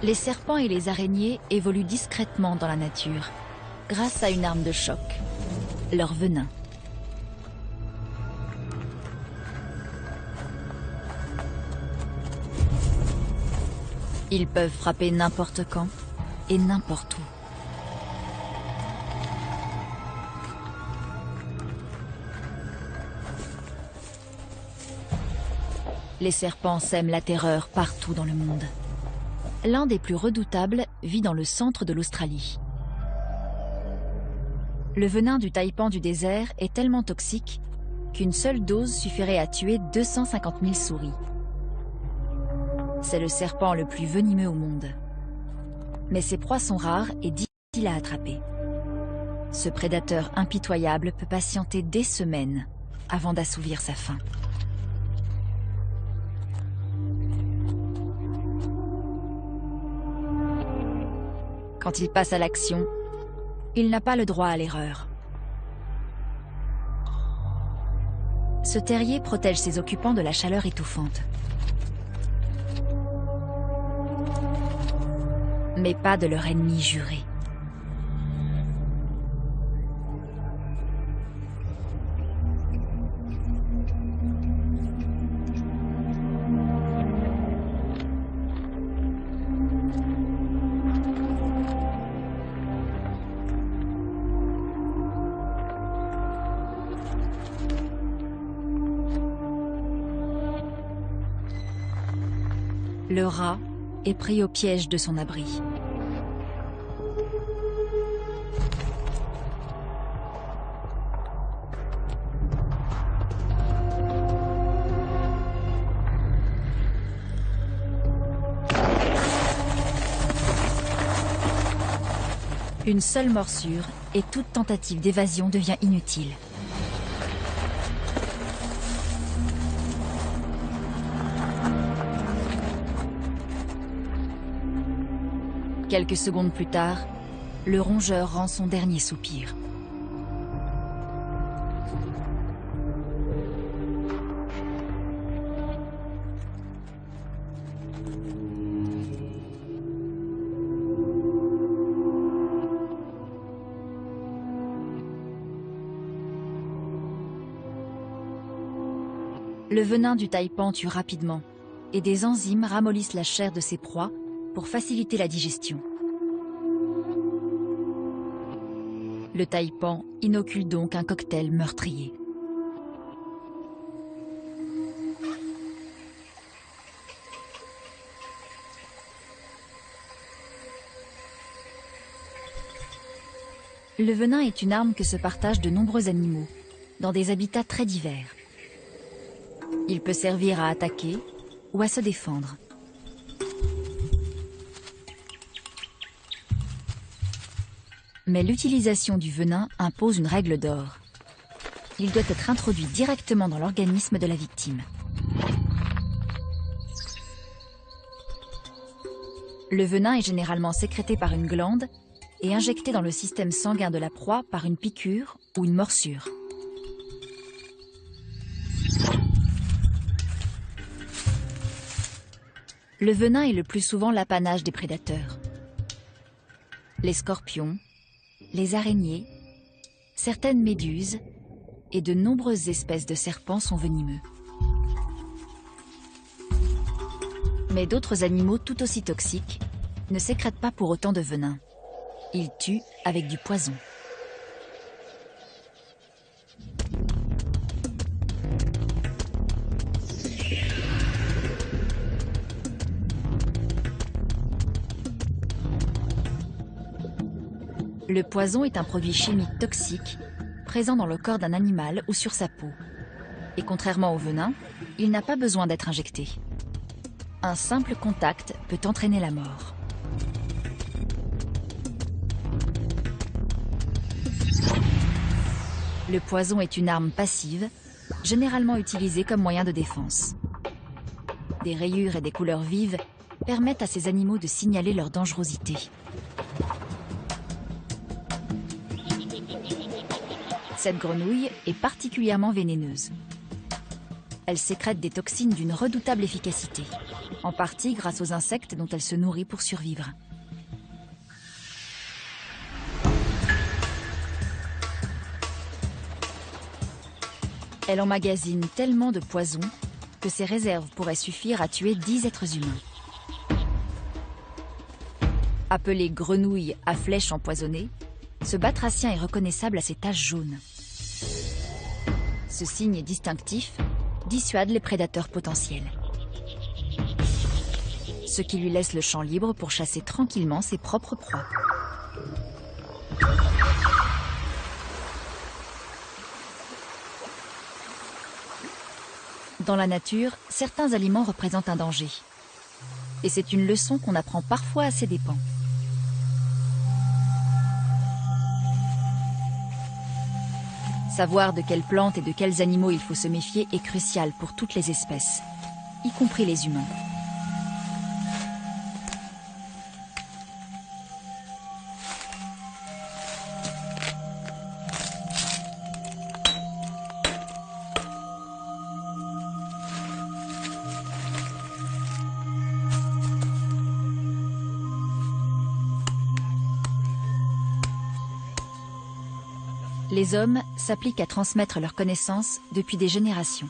Les serpents et les araignées évoluent discrètement dans la nature, grâce à une arme de choc, leur venin. Ils peuvent frapper n'importe quand et n'importe où. Les serpents sèment la terreur partout dans le monde. L'un des plus redoutables vit dans le centre de l'Australie. Le venin du taipan du désert est tellement toxique qu'une seule dose suffirait à tuer 250 000 souris. C'est le serpent le plus venimeux au monde. Mais ses proies sont rares et difficiles à attraper. Ce prédateur impitoyable peut patienter des semaines avant d'assouvir sa faim. Quand il passe à l'action, il n'a pas le droit à l'erreur. Ce terrier protège ses occupants de la chaleur étouffante. Mais pas de leur ennemi juré. Le rat est pris au piège de son abri. Une seule morsure et toute tentative d'évasion devient inutile. Quelques secondes plus tard, le rongeur rend son dernier soupir. Le venin du taipan tue rapidement et des enzymes ramollissent la chair de ses proies pour faciliter la digestion. Le taipan inocule donc un cocktail meurtrier. Le venin est une arme que se partagent de nombreux animaux, dans des habitats très divers. Il peut servir à attaquer ou à se défendre. Mais l'utilisation du venin impose une règle d'or. Il doit être introduit directement dans l'organisme de la victime. Le venin est généralement sécrété par une glande et injecté dans le système sanguin de la proie par une piqûre ou une morsure. Le venin est le plus souvent l'apanage des prédateurs. Les scorpions, les araignées, certaines méduses et de nombreuses espèces de serpents sont venimeux. Mais d'autres animaux tout aussi toxiques ne sécrètent pas pour autant de venin. Ils tuent avec du poison. Le poison est un produit chimique toxique présent dans le corps d'un animal ou sur sa peau. Et contrairement au venin, il n'a pas besoin d'être injecté. Un simple contact peut entraîner la mort. Le poison est une arme passive, généralement utilisée comme moyen de défense. Des rayures et des couleurs vives permettent à ces animaux de signaler leur dangerosité. Cette grenouille est particulièrement vénéneuse. Elle sécrète des toxines d'une redoutable efficacité, en partie grâce aux insectes dont elle se nourrit pour survivre. Elle emmagasine tellement de poison que ses réserves pourraient suffire à tuer 10 êtres humains. Appelé grenouille à flèche empoisonnée, ce batracien est reconnaissable à ses taches jaunes. Ce signe distinctif dissuade les prédateurs potentiels, ce qui lui laisse le champ libre pour chasser tranquillement ses propres proies. Dans la nature, certains aliments représentent un danger. Et c'est une leçon qu'on apprend parfois à ses dépens. Savoir de quelles plantes et de quels animaux il faut se méfier est crucial pour toutes les espèces, y compris les humains. Les hommes s'appliquent à transmettre leurs connaissances depuis des générations.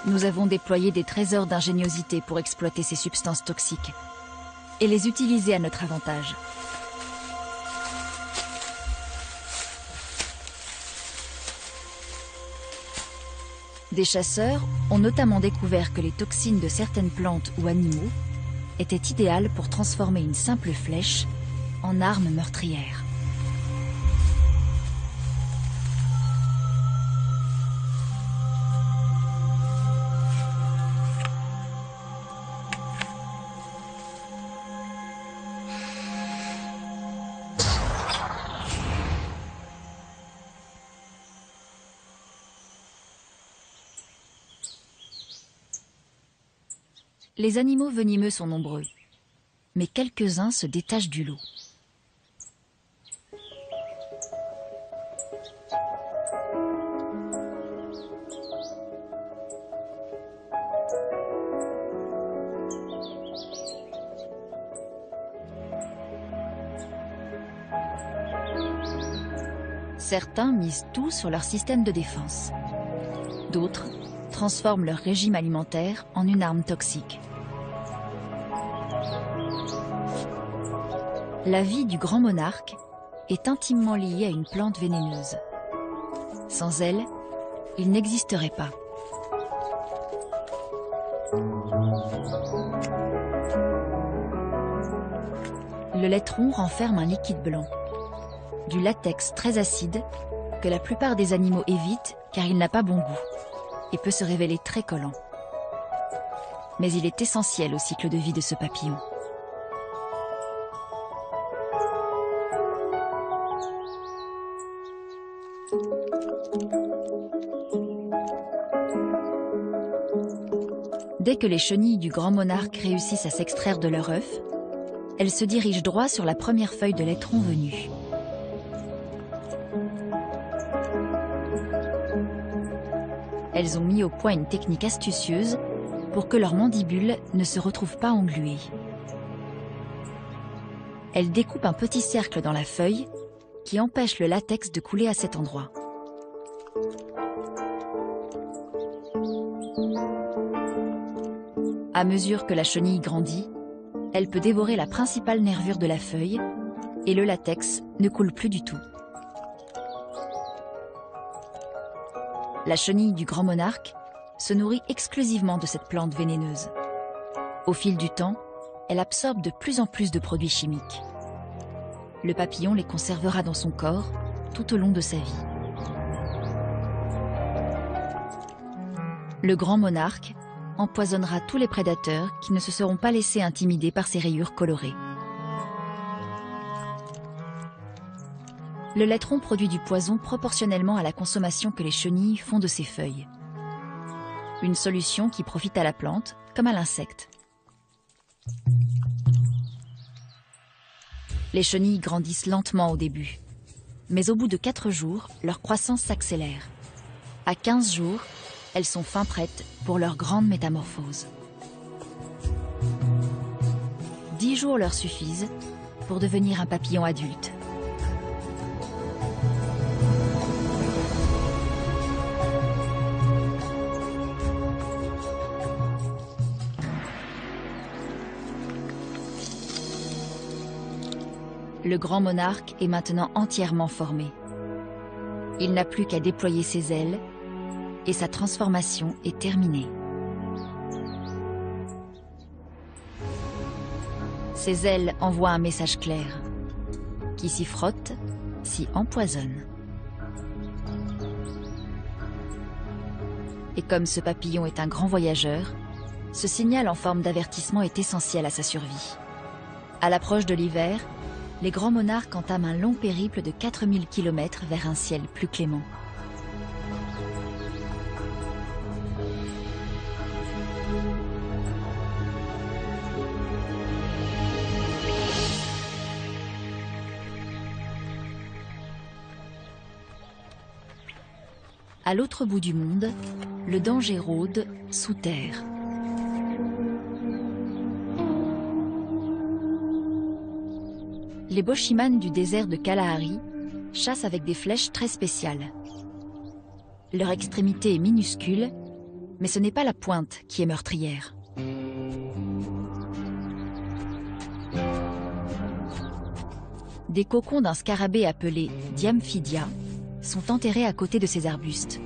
Nous avons déployé des trésors d'ingéniosité pour exploiter ces substances toxiques et les utiliser à notre avantage. Des chasseurs ont notamment découvert que les toxines de certaines plantes ou animaux étaient idéales pour transformer une simple flèche en arme meurtrière. Les animaux venimeux sont nombreux, mais quelques-uns se détachent du lot. Certains misent tout sur leur système de défense. D'autres transforment leur régime alimentaire en une arme toxique. La vie du grand monarque est intimement liée à une plante vénéneuse. Sans elle, il n'existerait pas. Le laiteron renferme un liquide blanc, du latex très acide que la plupart des animaux évitent car il n'a pas bon goût et peut se révéler très collant. Mais il est essentiel au cycle de vie de ce papillon. Dès que les chenilles du grand monarque réussissent à s'extraire de leur œuf, elles se dirigent droit sur la première feuille de laiteron venue. Elles ont mis au point une technique astucieuse pour que leurs mandibules ne se retrouvent pas engluées. Elles découpent un petit cercle dans la feuille qui empêche le latex de couler à cet endroit. À mesure que la chenille grandit, elle peut dévorer la principale nervure de la feuille et le latex ne coule plus du tout. La chenille du grand monarque se nourrit exclusivement de cette plante vénéneuse. Au fil du temps, elle absorbe de plus en plus de produits chimiques. Le papillon les conservera dans son corps tout au long de sa vie. Le grand monarque empoisonnera tous les prédateurs qui ne se seront pas laissés intimider par ses rayures colorées. Le laiteron produit du poison proportionnellement à la consommation que les chenilles font de ses feuilles. Une solution qui profite à la plante comme à l'insecte. Les chenilles grandissent lentement au début. Mais au bout de 4 jours, leur croissance s'accélère. À 15 jours, elles sont fin prêtes pour leur grande métamorphose. 10 jours leur suffisent pour devenir un papillon adulte. Le grand monarque est maintenant entièrement formé. Il n'a plus qu'à déployer ses ailes et sa transformation est terminée. Ses ailes envoient un message clair. Qui s'y frotte, s'y empoisonne. Et comme ce papillon est un grand voyageur, ce signal en forme d'avertissement est essentiel à sa survie. À l'approche de l'hiver, les grands monarques entament un long périple de 4000 km vers un ciel plus clément. À l'autre bout du monde, le danger rôde sous terre. Les Boshiman du désert de Kalahari chassent avec des flèches très spéciales. Leur extrémité est minuscule, mais ce n'est pas la pointe qui est meurtrière. Des cocons d'un scarabée appelé Diamphidia sont enterrés à côté de ces arbustes.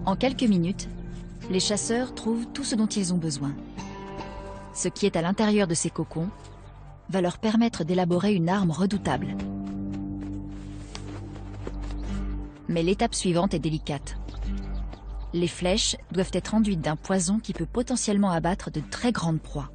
En quelques minutes, les chasseurs trouvent tout ce dont ils ont besoin. Ce qui est à l'intérieur de ces cocons va leur permettre d'élaborer une arme redoutable. Mais l'étape suivante est délicate. Les flèches doivent être enduites d'un poison qui peut potentiellement abattre de très grandes proies.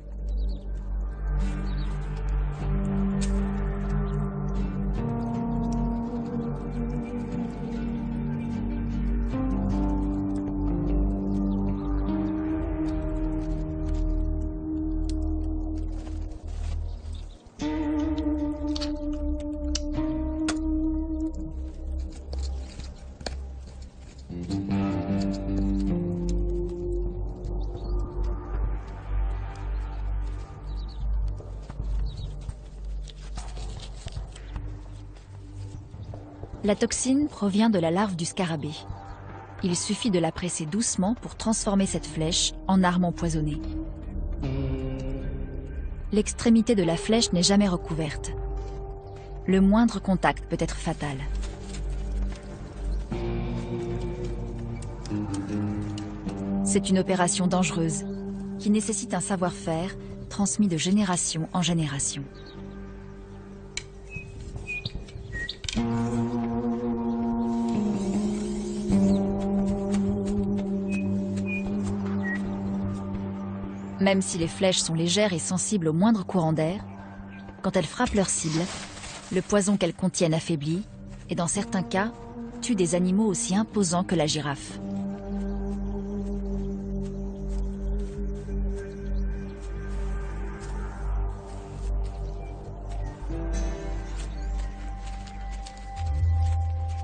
La toxine provient de la larve du scarabée. Il suffit de la presser doucement pour transformer cette flèche en arme empoisonnée. L'extrémité de la flèche n'est jamais recouverte. Le moindre contact peut être fatal. C'est une opération dangereuse qui nécessite un savoir-faire transmis de génération en génération. Même si les flèches sont légères et sensibles au moindre courant d'air, quand elles frappent leur cible, le poison qu'elles contiennent affaiblit et dans certains cas, tue des animaux aussi imposants que la girafe.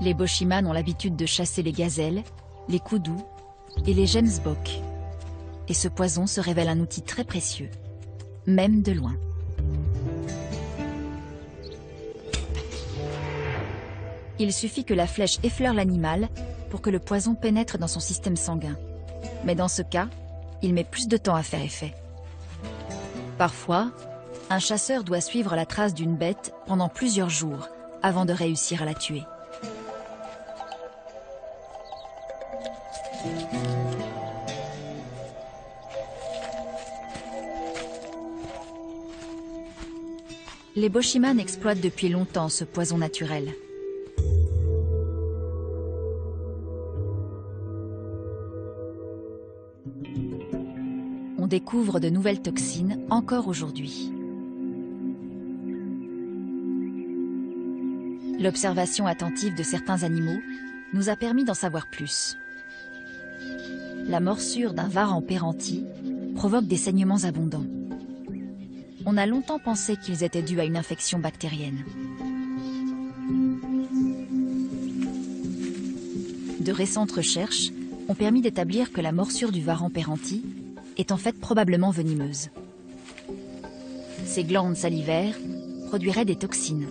Les Boshiman ont l'habitude de chasser les gazelles, les koudous et les gemsboks. Et ce poison se révèle un outil très précieux, même de loin. Il suffit que la flèche effleure l'animal pour que le poison pénètre dans son système sanguin. Mais dans ce cas, il met plus de temps à faire effet. Parfois, un chasseur doit suivre la trace d'une bête pendant plusieurs jours avant de réussir à la tuer. Les Boshiman exploitent depuis longtemps ce poison naturel. On découvre de nouvelles toxines encore aujourd'hui. L'observation attentive de certains animaux nous a permis d'en savoir plus. La morsure d'un varan péranti provoque des saignements abondants. On a longtemps pensé qu'ils étaient dus à une infection bactérienne. De récentes recherches ont permis d'établir que la morsure du varan péranti est en fait probablement venimeuse. Ces glandes salivaires produiraient des toxines.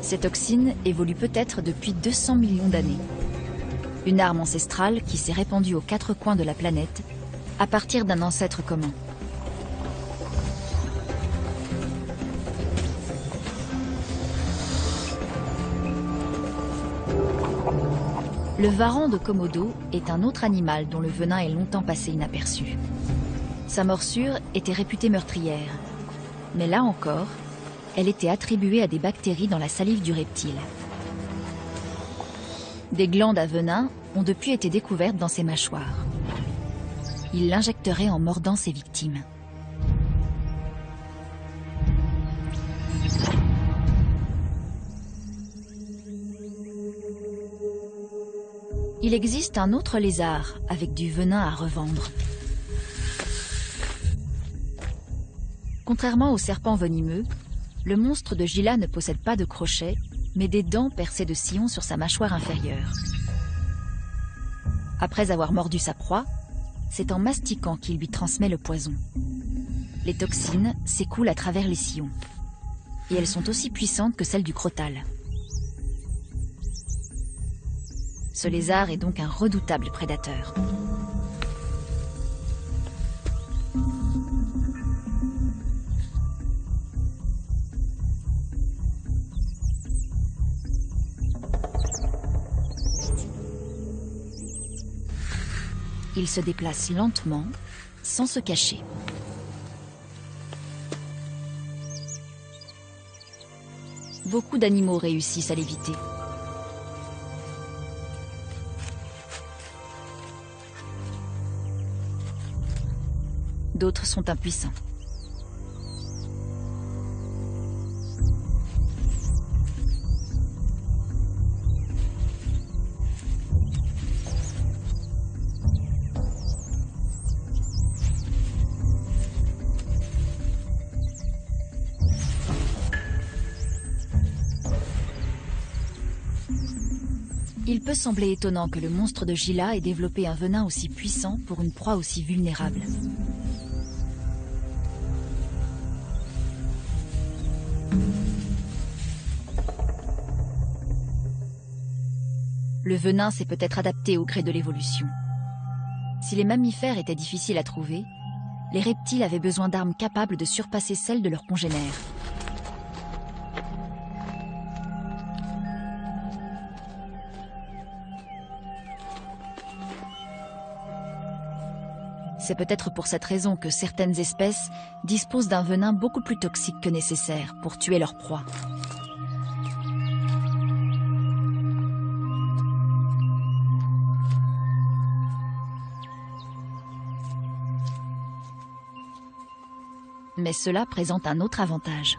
Ces toxines évoluent peut-être depuis 200 millions d'années. Une arme ancestrale qui s'est répandue aux quatre coins de la planète à partir d'un ancêtre commun. Le varan de Komodo est un autre animal dont le venin est longtemps passé inaperçu. Sa morsure était réputée meurtrière, mais là encore, elle était attribuée à des bactéries dans la salive du reptile. Des glandes à venin ont depuis été découvertes dans ses mâchoires. Il l'injecterait en mordant ses victimes. Il existe un autre lézard avec du venin à revendre. Contrairement aux serpents venimeux, le monstre de Gila ne possède pas de crochets, mais des dents percées de sillons sur sa mâchoire inférieure. Après avoir mordu sa proie, c'est en mastiquant qu'il lui transmet le poison. Les toxines s'écoulent à travers les sillons. Et elles sont aussi puissantes que celles du crotale. Ce lézard est donc un redoutable prédateur. Il se déplace lentement, sans se cacher. Beaucoup d'animaux réussissent à l'éviter. D'autres sont impuissants. Il peut sembler étonnant que le monstre de Gila ait développé un venin aussi puissant pour une proie aussi vulnérable. Le venin s'est peut-être adapté au gré de l'évolution. Si les mammifères étaient difficiles à trouver, les reptiles avaient besoin d'armes capables de surpasser celles de leurs congénères. C'est peut-être pour cette raison que certaines espèces disposent d'un venin beaucoup plus toxique que nécessaire pour tuer leur proie. Mais cela présente un autre avantage.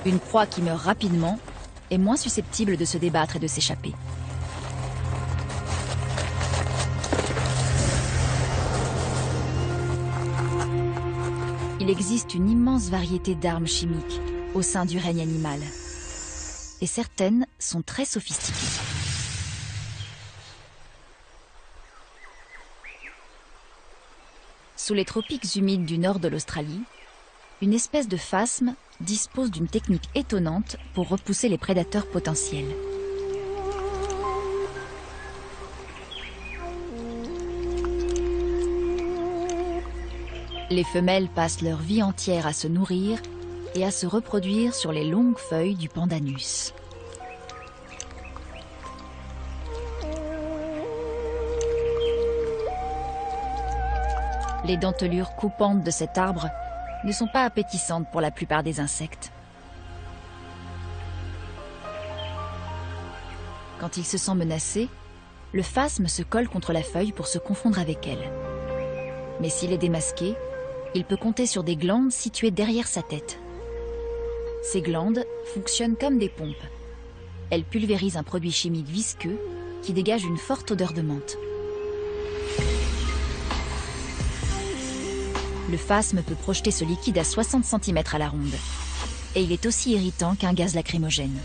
Une proie qui meurt rapidement est moins susceptible de se débattre et de s'échapper. Il existe une immense variété d'armes chimiques au sein du règne animal. Et certaines sont très sophistiquées. Sous les tropiques humides du nord de l'Australie, une espèce de phasme dispose d'une technique étonnante pour repousser les prédateurs potentiels. Les femelles passent leur vie entière à se nourrir et à se reproduire sur les longues feuilles du pandanus. Les dentelures coupantes de cet arbre ne sont pas appétissantes pour la plupart des insectes. Quand il se sent menacé, le phasme se colle contre la feuille pour se confondre avec elle. Mais s'il est démasqué, il peut compter sur des glandes situées derrière sa tête. Ces glandes fonctionnent comme des pompes. Elles pulvérisent un produit chimique visqueux qui dégage une forte odeur de menthe. Le phasme peut projeter ce liquide à 60 cm à la ronde. Et il est aussi irritant qu'un gaz lacrymogène.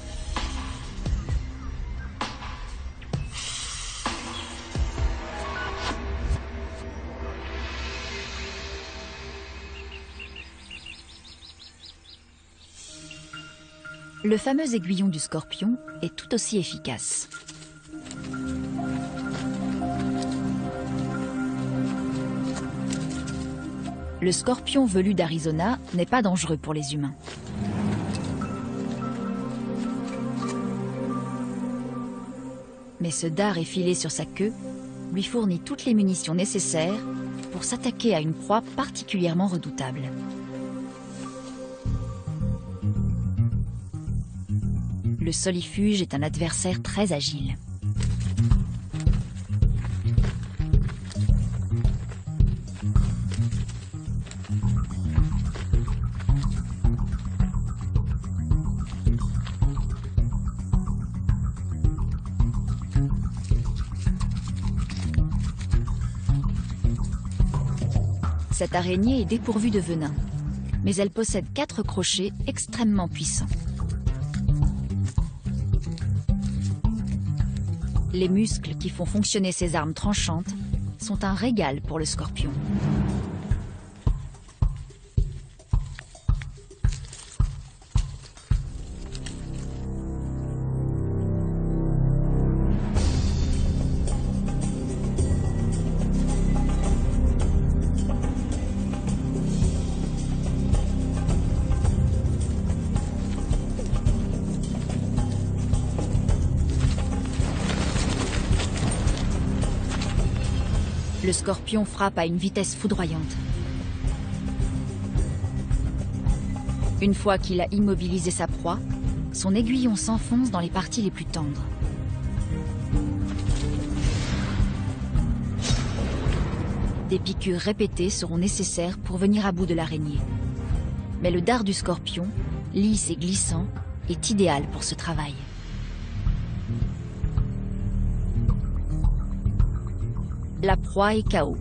Le fameux aiguillon du scorpion est tout aussi efficace. Le scorpion velu d'Arizona n'est pas dangereux pour les humains. Mais ce dard effilé sur sa queue lui fournit toutes les munitions nécessaires pour s'attaquer à une proie particulièrement redoutable. Le solifuge est un adversaire très agile. Cette araignée est dépourvue de venin, mais elle possède 4 crochets extrêmement puissants. Les muscles qui font fonctionner ces armes tranchantes sont un régal pour le scorpion. Le scorpion frappe à une vitesse foudroyante. Une fois qu'il a immobilisé sa proie, son aiguillon s'enfonce dans les parties les plus tendres. Des piqûres répétées seront nécessaires pour venir à bout de l'araignée. Mais le dard du scorpion, lisse et glissant, est idéal pour ce travail. La proie est KO.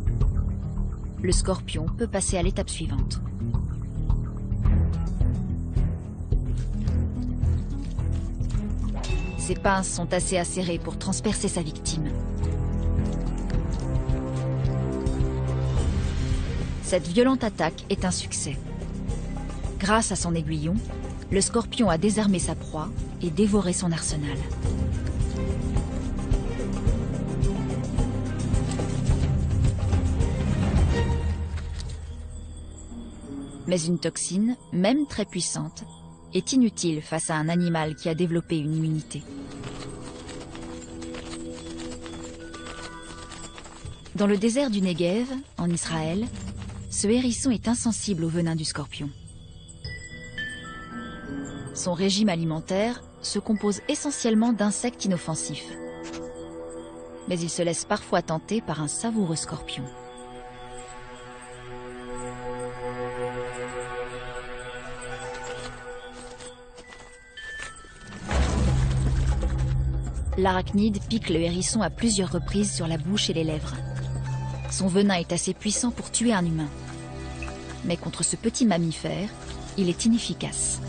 Le scorpion peut passer à l'étape suivante. Ses pinces sont assez acérées pour transpercer sa victime. Cette violente attaque est un succès. Grâce à son aiguillon, le scorpion a désarmé sa proie et dévoré son arsenal. Mais une toxine, même très puissante, est inutile face à un animal qui a développé une immunité. Dans le désert du Negev, en Israël, ce hérisson est insensible au venin du scorpion. Son régime alimentaire se compose essentiellement d'insectes inoffensifs. Mais il se laisse parfois tenter par un savoureux scorpion. L'arachnide pique le hérisson à plusieurs reprises sur la bouche et les lèvres. Son venin est assez puissant pour tuer un humain. Mais contre ce petit mammifère, il est inefficace.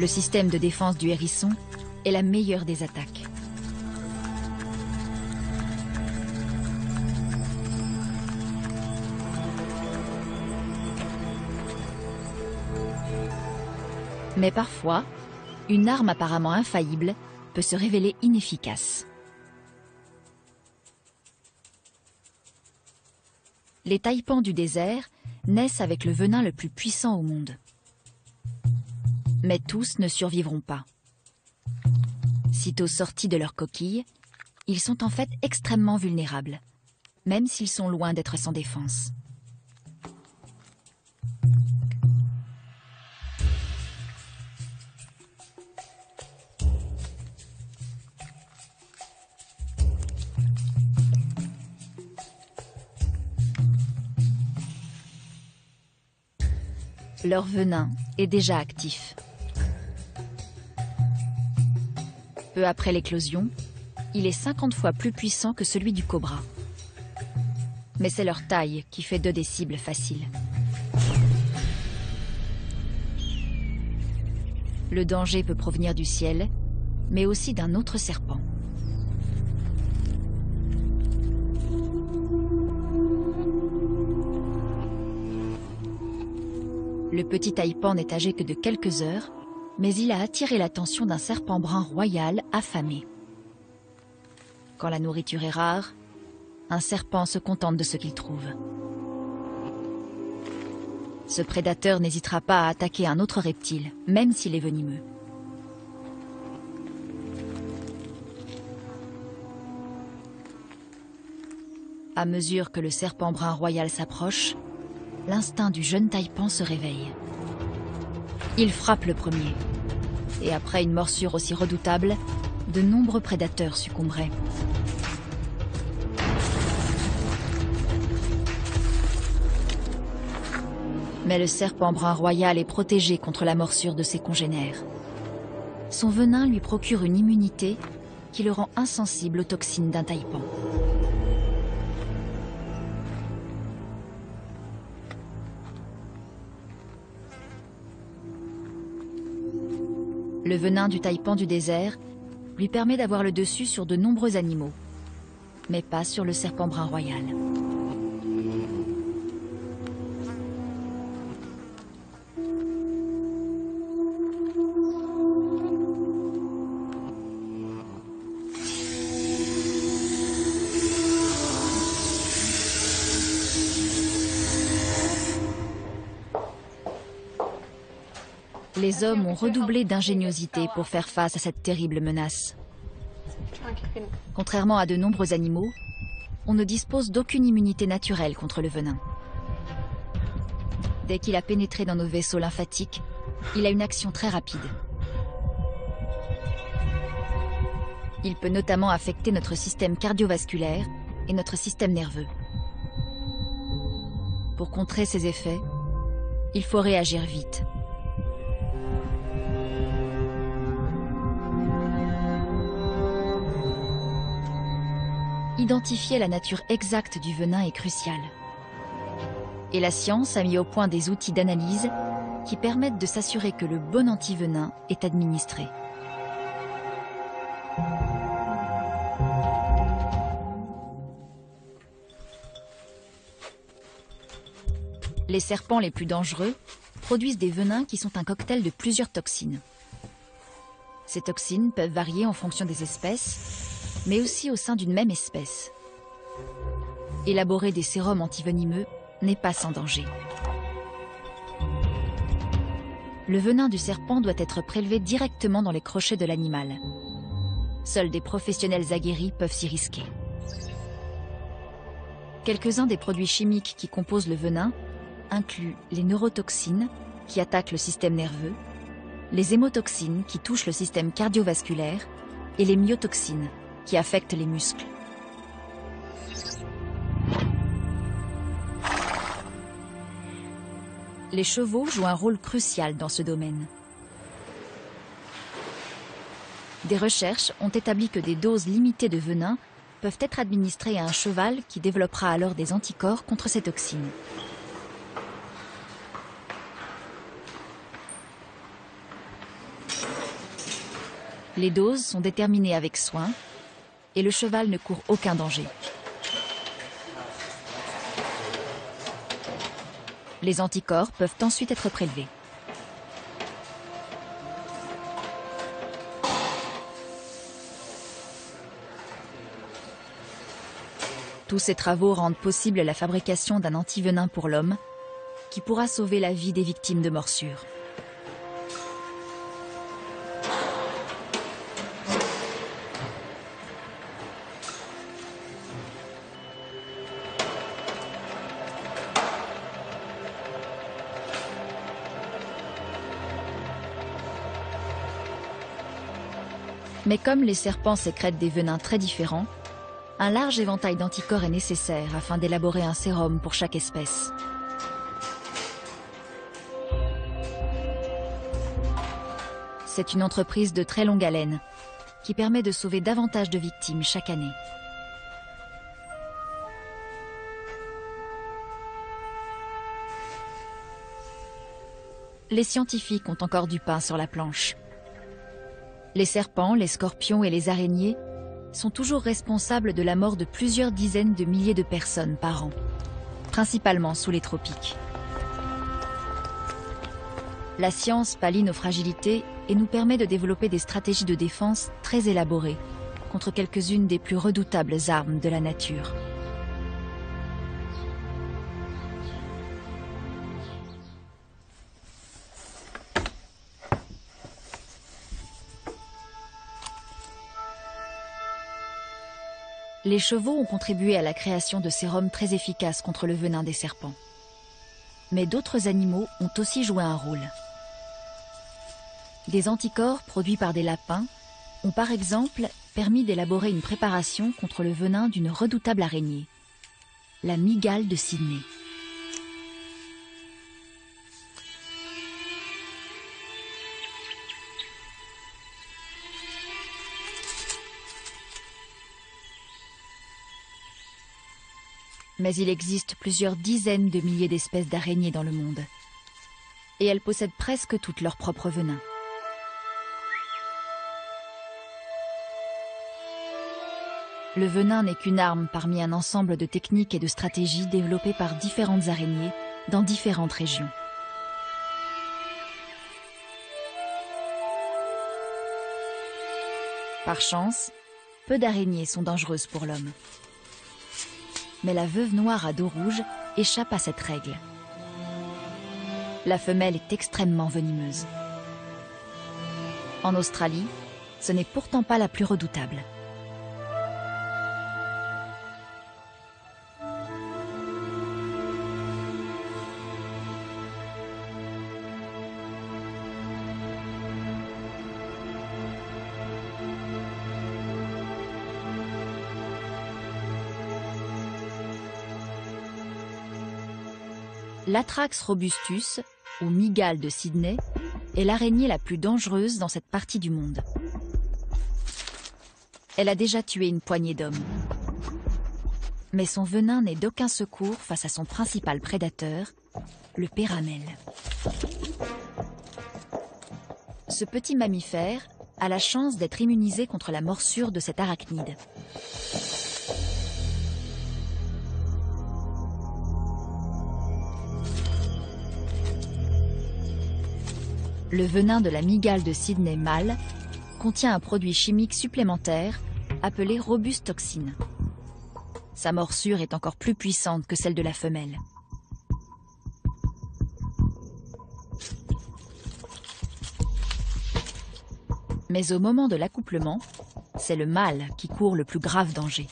Le système de défense du hérisson est la meilleure des attaques. Mais parfois, une arme apparemment infaillible peut se révéler inefficace. Les taipans du désert naissent avec le venin le plus puissant au monde. Mais tous ne survivront pas. Sitôt sortis de leur coquille, ils sont en fait extrêmement vulnérables, même s'ils sont loin d'être sans défense. Leur venin est déjà actif. Peu après l'éclosion, il est 50 fois plus puissant que celui du cobra. Mais c'est leur taille qui fait d'eux des cibles faciles. Le danger peut provenir du ciel, mais aussi d'un autre serpent. Le petit taipan n'est âgé que de quelques heures, mais il a attiré l'attention d'un serpent brun royal affamé. Quand la nourriture est rare, un serpent se contente de ce qu'il trouve. Ce prédateur n'hésitera pas à attaquer un autre reptile, même s'il est venimeux. À mesure que le serpent brun royal s'approche, l'instinct du jeune taipan se réveille. Il frappe le premier. Et après une morsure aussi redoutable, de nombreux prédateurs succomberaient. Mais le serpent brun royal est protégé contre la morsure de ses congénères. Son venin lui procure une immunité qui le rend insensible aux toxines d'un taipan. Le venin du taipan du désert lui permet d'avoir le dessus sur de nombreux animaux, mais pas sur le serpent brun royal. Les hommes ont redoublé d'ingéniosité pour faire face à cette terrible menace. Contrairement à de nombreux animaux, on ne dispose d'aucune immunité naturelle contre le venin. Dès qu'il a pénétré dans nos vaisseaux lymphatiques, il a une action très rapide. Il peut notamment affecter notre système cardiovasculaire et notre système nerveux. Pour contrer ces effets, il faut réagir vite. Identifier la nature exacte du venin est crucial. Et la science a mis au point des outils d'analyse qui permettent de s'assurer que le bon antivenin est administré. Les serpents les plus dangereux produisent des venins qui sont un cocktail de plusieurs toxines. Ces toxines peuvent varier en fonction des espèces, mais aussi au sein d'une même espèce. Élaborer des sérums antivenimeux n'est pas sans danger. Le venin du serpent doit être prélevé directement dans les crochets de l'animal. Seuls des professionnels aguerris peuvent s'y risquer. Quelques-uns des produits chimiques qui composent le venin incluent les neurotoxines, qui attaquent le système nerveux, les hémotoxines, qui touchent le système cardiovasculaire, et les myotoxines, qui affectent les muscles. Les chevaux jouent un rôle crucial dans ce domaine. Des recherches ont établi que des doses limitées de venin peuvent être administrées à un cheval qui développera alors des anticorps contre ces toxines. Les doses sont déterminées avec soin et le cheval ne court aucun danger. Les anticorps peuvent ensuite être prélevés. Tous ces travaux rendent possible la fabrication d'un antivenin pour l'homme qui pourra sauver la vie des victimes de morsures. Mais comme les serpents sécrètent des venins très différents, un large éventail d'anticorps est nécessaire afin d'élaborer un sérum pour chaque espèce. C'est une entreprise de très longue haleine qui permet de sauver davantage de victimes chaque année. Les scientifiques ont encore du pain sur la planche. Les serpents, les scorpions et les araignées sont toujours responsables de la mort de plusieurs dizaines de milliers de personnes par an, principalement sous les tropiques. La science pallie nos fragilités et nous permet de développer des stratégies de défense très élaborées contre quelques-unes des plus redoutables armes de la nature. Les chevaux ont contribué à la création de sérums très efficaces contre le venin des serpents. Mais d'autres animaux ont aussi joué un rôle. Des anticorps produits par des lapins ont par exemple permis d'élaborer une préparation contre le venin d'une redoutable araignée, la mygale de Sydney. Mais il existe plusieurs dizaines de milliers d'espèces d'araignées dans le monde. Et elles possèdent presque toutes leur propre venin. Le venin n'est qu'une arme parmi un ensemble de techniques et de stratégies développées par différentes araignées dans différentes régions. Par chance, peu d'araignées sont dangereuses pour l'homme. Mais la veuve noire à dos rouge échappe à cette règle. La femelle est extrêmement venimeuse. En Australie, ce n'est pourtant pas la plus redoutable. L'Atrax robustus, ou mygale de Sydney, est l'araignée la plus dangereuse dans cette partie du monde. Elle a déjà tué une poignée d'hommes. Mais son venin n'est d'aucun secours face à son principal prédateur, le péramel. Ce petit mammifère a la chance d'être immunisé contre la morsure de cet arachnide. Le venin de la mygale de Sydney mâle contient un produit chimique supplémentaire appelé robustoxine. Sa morsure est encore plus puissante que celle de la femelle. Mais au moment de l'accouplement, c'est le mâle qui court le plus grave danger.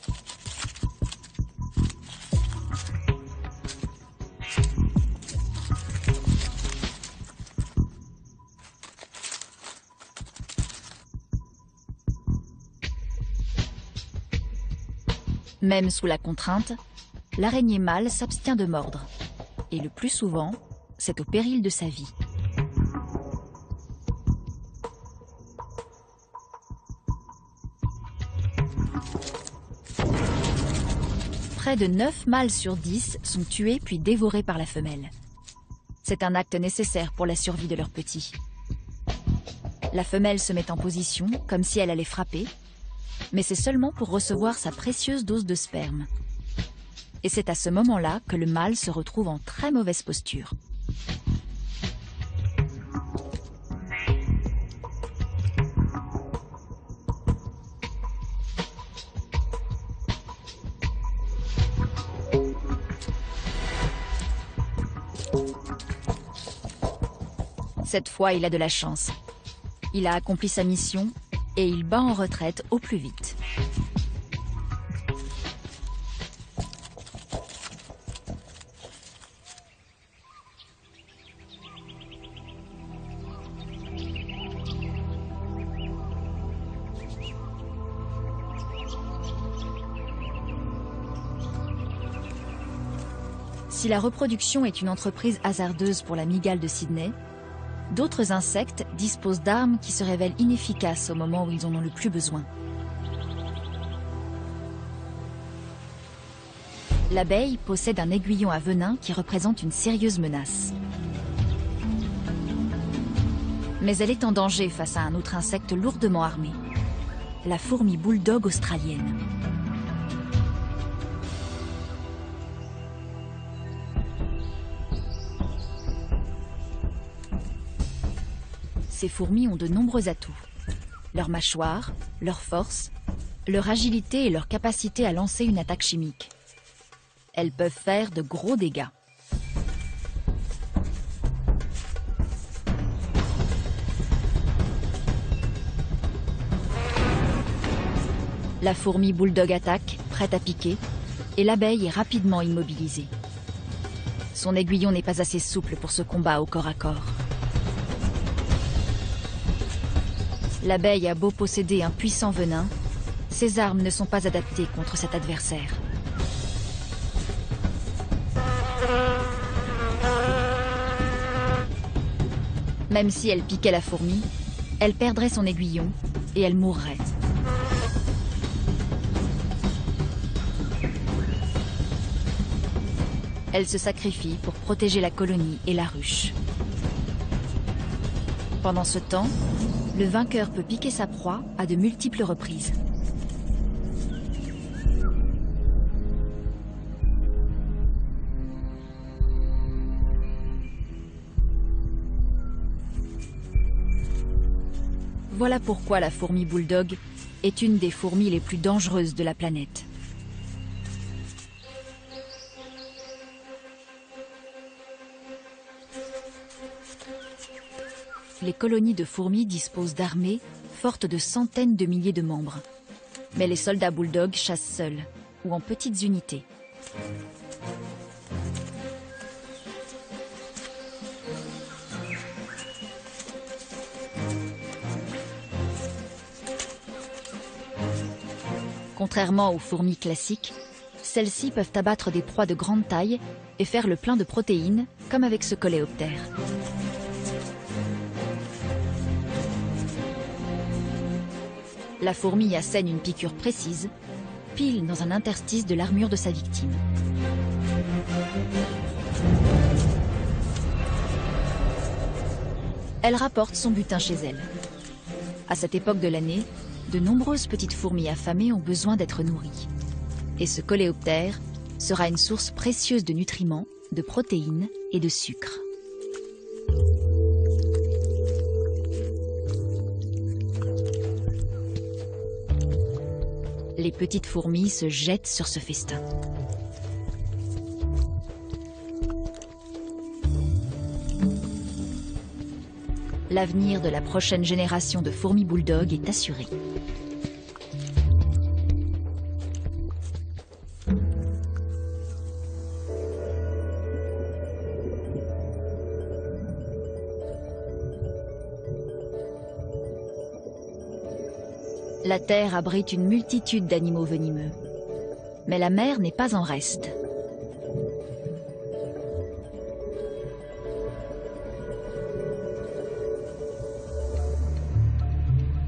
Même sous la contrainte, l'araignée mâle s'abstient de mordre. Et le plus souvent, c'est au péril de sa vie. Près de 9 mâles sur 10 sont tués puis dévorés par la femelle. C'est un acte nécessaire pour la survie de leurs petits. La femelle se met en position, comme si elle allait frapper, mais c'est seulement pour recevoir sa précieuse dose de sperme. Et c'est à ce moment-là que le mâle se retrouve en très mauvaise posture. Cette fois, il a de la chance. Il a accompli sa mission et il bat en retraite au plus vite. Si la reproduction est une entreprise hasardeuse pour la mygale de Sydney, D'autres insectes disposent d'armes qui se révèlent inefficaces au moment où ils en ont le plus besoin. L'abeille possède un aiguillon à venin qui représente une sérieuse menace. Mais elle est en danger face à un autre insecte lourdement armé, la fourmi bulldog australienne. Ces fourmis ont de nombreux atouts. Leur mâchoire, leur force, leur agilité et leur capacité à lancer une attaque chimique. Elles peuvent faire de gros dégâts. La fourmi bulldog attaque, prête à piquer, et l'abeille est rapidement immobilisée. Son aiguillon n'est pas assez souple pour ce combat au corps à corps. L'abeille a beau posséder un puissant venin, ses armes ne sont pas adaptées contre cet adversaire. Même si elle piquait la fourmi, elle perdrait son aiguillon et elle mourrait. Elle se sacrifie pour protéger la colonie et la ruche. Pendant ce temps, le vainqueur peut piquer sa proie à de multiples reprises. Voilà pourquoi la fourmi bulldog est une des fourmis les plus dangereuses de la planète. Les colonies de fourmis disposent d'armées fortes de centaines de milliers de membres. Mais les soldats bulldogs chassent seuls ou en petites unités. Contrairement aux fourmis classiques, celles-ci peuvent abattre des proies de grande taille et faire le plein de protéines, comme avec ce coléoptère. La fourmi assène une piqûre précise, pile dans un interstice de l'armure de sa victime. Elle rapporte son butin chez elle. À cette époque de l'année, de nombreuses petites fourmis affamées ont besoin d'être nourries. Et ce coléoptère sera une source précieuse de nutriments, de protéines et de sucre. Les petites fourmis se jettent sur ce festin. L'avenir de la prochaine génération de fourmis bulldog est assuré. La Terre abrite une multitude d'animaux venimeux. Mais la mer n'est pas en reste.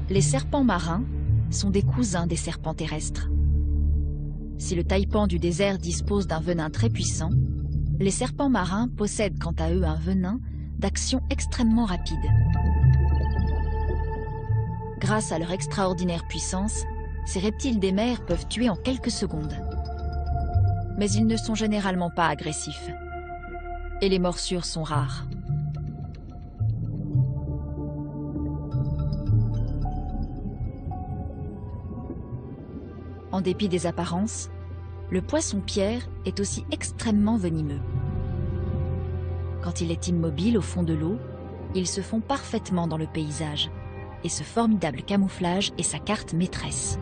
Les serpents marins sont des cousins des serpents terrestres. Si le taipan du désert dispose d'un venin très puissant, les serpents marins possèdent quant à eux un venin d'action extrêmement rapide. Grâce à leur extraordinaire puissance, ces reptiles des mers peuvent tuer en quelques secondes. Mais ils ne sont généralement pas agressifs. Et les morsures sont rares. En dépit des apparences, le poisson-pierre est aussi extrêmement venimeux. Quand il est immobile au fond de l'eau, il se fond parfaitement dans le paysage. Et ce formidable camouflage est sa carte maîtresse.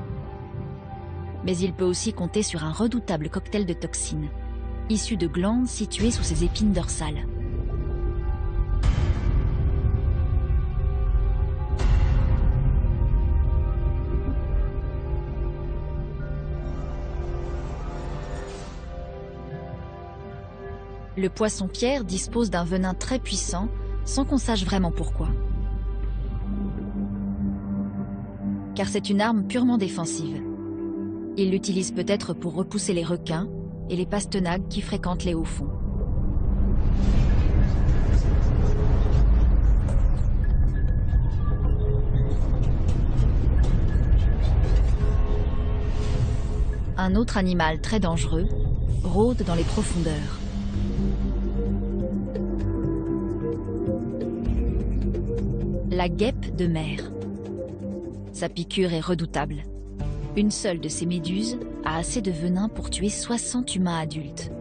Mais il peut aussi compter sur un redoutable cocktail de toxines, issu de glandes situées sous ses épines dorsales. Le poisson-pierre dispose d'un venin très puissant, sans qu'on sache vraiment pourquoi. Car c'est une arme purement défensive. Ils l'utilisent peut-être pour repousser les requins et les pastenagues qui fréquentent les hauts fonds. Un autre animal très dangereux rôde dans les profondeurs. La guêpe de mer. Sa piqûre est redoutable. Une seule de ces méduses a assez de venin pour tuer 60 humains adultes.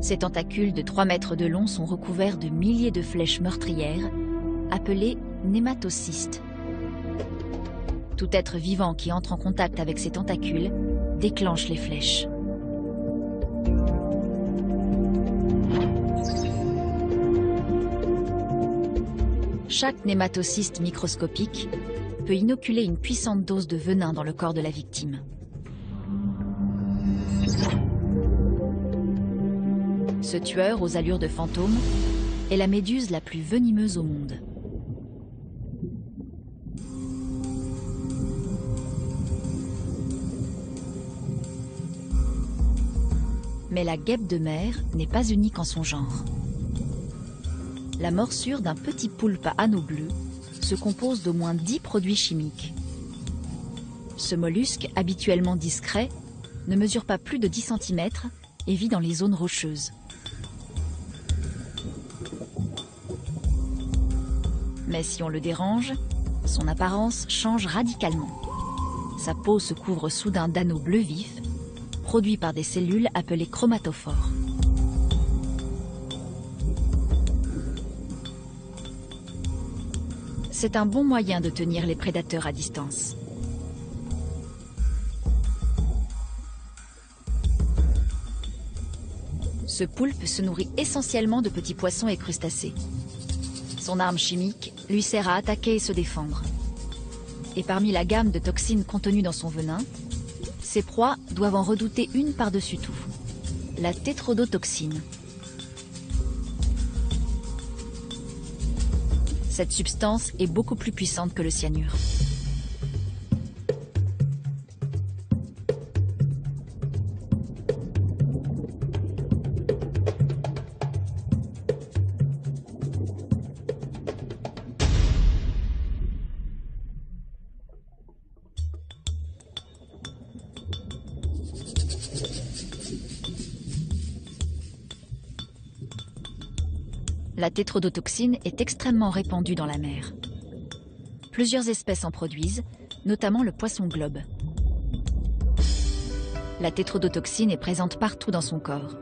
Ces tentacules de 3 mètres de long sont recouverts de milliers de flèches meurtrières, appelées nématocystes. Tout être vivant qui entre en contact avec ces tentacules déclenche les flèches. Chaque nématocyste microscopique peut inoculer une puissante dose de venin dans le corps de la victime. Ce tueur aux allures de fantôme est la méduse la plus venimeuse au monde. Mais la guêpe de mer n'est pas unique en son genre. La morsure d'un petit poulpe à anneaux bleus se compose d'au moins 10 produits chimiques. Ce mollusque, habituellement discret, ne mesure pas plus de 10 cm et vit dans les zones rocheuses. Mais si on le dérange, son apparence change radicalement. Sa peau se couvre soudain d'anneaux bleus vifs, produits par des cellules appelées chromatophores. C'est un bon moyen de tenir les prédateurs à distance. Ce poulpe se nourrit essentiellement de petits poissons et crustacés. Son arme chimique lui sert à attaquer et se défendre. Et parmi la gamme de toxines contenues dans son venin, ses proies doivent en redouter une par-dessus tout, la tétrodotoxine. Cette substance est beaucoup plus puissante que le cyanure. La tétrodotoxine est extrêmement répandue dans la mer. Plusieurs espèces en produisent, notamment le poisson globe. La tétrodotoxine est présente partout dans son corps.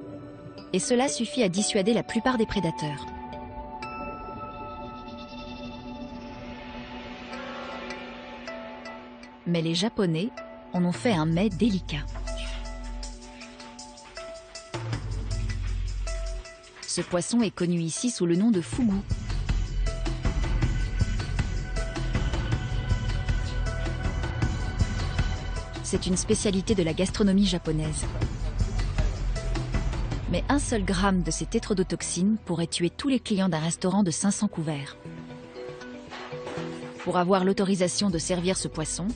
Et cela suffit à dissuader la plupart des prédateurs. Mais les Japonais en ont fait un mets délicat. Ce poisson est connu ici sous le nom de fugu. C'est une spécialité de la gastronomie japonaise. Mais un seul gramme de ces tétrodotoxines pourrait tuer tous les clients d'un restaurant de 500 couverts. Pour avoir l'autorisation de servir ce poisson,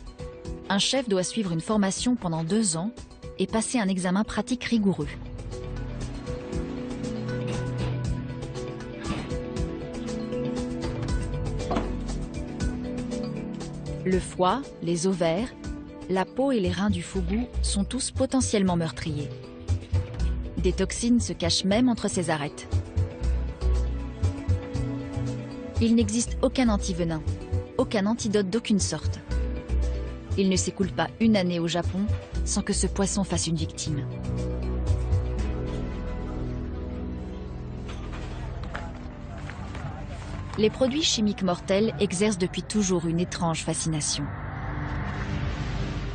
un chef doit suivre une formation pendant 2 ans et passer un examen pratique rigoureux. Le foie, les ovaires, la peau et les reins du fugu sont tous potentiellement meurtriers. Des toxines se cachent même entre ces arêtes. Il n'existe aucun antivenin, aucun antidote d'aucune sorte. Il ne s'écoule pas une année au Japon sans que ce poisson fasse une victime. Les produits chimiques mortels exercent depuis toujours une étrange fascination.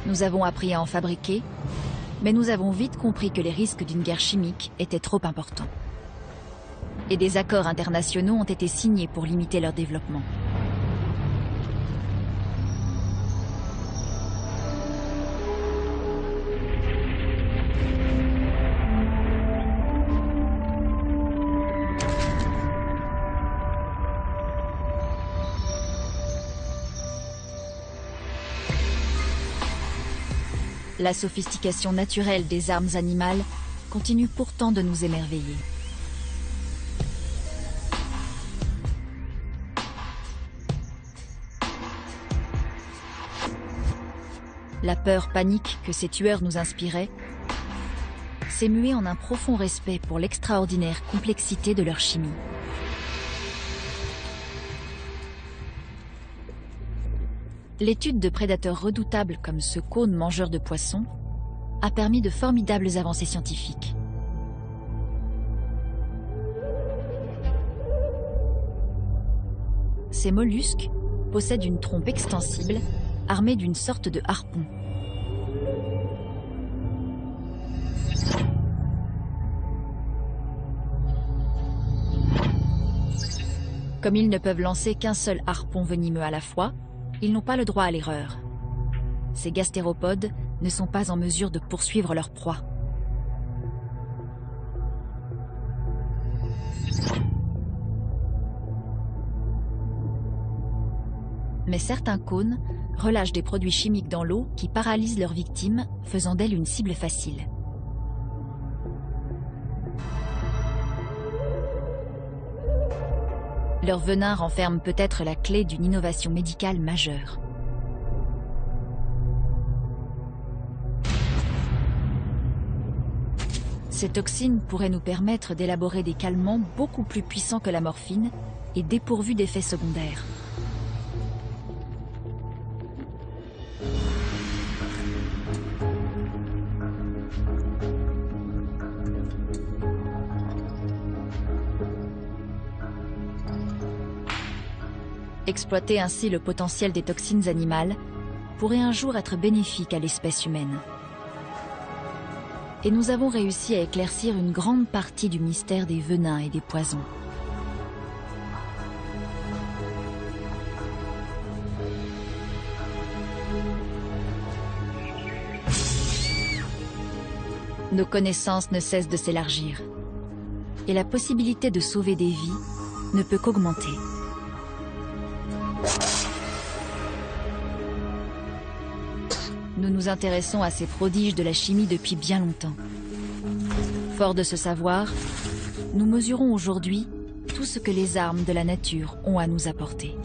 Nous avons appris à en fabriquer, mais nous avons vite compris que les risques d'une guerre chimique étaient trop importants. Et des accords internationaux ont été signés pour limiter leur développement. La sophistication naturelle des armes animales continue pourtant de nous émerveiller. La peur panique que ces tueurs nous inspiraient s'est muée en un profond respect pour l'extraordinaire complexité de leur chimie. L'étude de prédateurs redoutables comme ce cône mangeur de poissons a permis de formidables avancées scientifiques. Ces mollusques possèdent une trompe extensible armée d'une sorte de harpon. Comme ils ne peuvent lancer qu'un seul harpon venimeux à la fois, ils n'ont pas le droit à l'erreur. Ces gastéropodes ne sont pas en mesure de poursuivre leur proie. Mais certains cônes relâchent des produits chimiques dans l'eau qui paralysent leurs victimes, faisant d'elles une cible facile. Leur venin renferme peut-être la clé d'une innovation médicale majeure. Ces toxines pourraient nous permettre d'élaborer des calmants beaucoup plus puissants que la morphine et dépourvus d'effets secondaires. Exploiter ainsi le potentiel des toxines animales pourrait un jour être bénéfique à l'espèce humaine. Et nous avons réussi à éclaircir une grande partie du mystère des venins et des poisons. Nos connaissances ne cessent de s'élargir, et la possibilité de sauver des vies ne peut qu'augmenter. Nous nous intéressons à ces prodiges de la chimie depuis bien longtemps. Forts de ce savoir, nous mesurons aujourd'hui tout ce que les armes de la nature ont à nous apporter.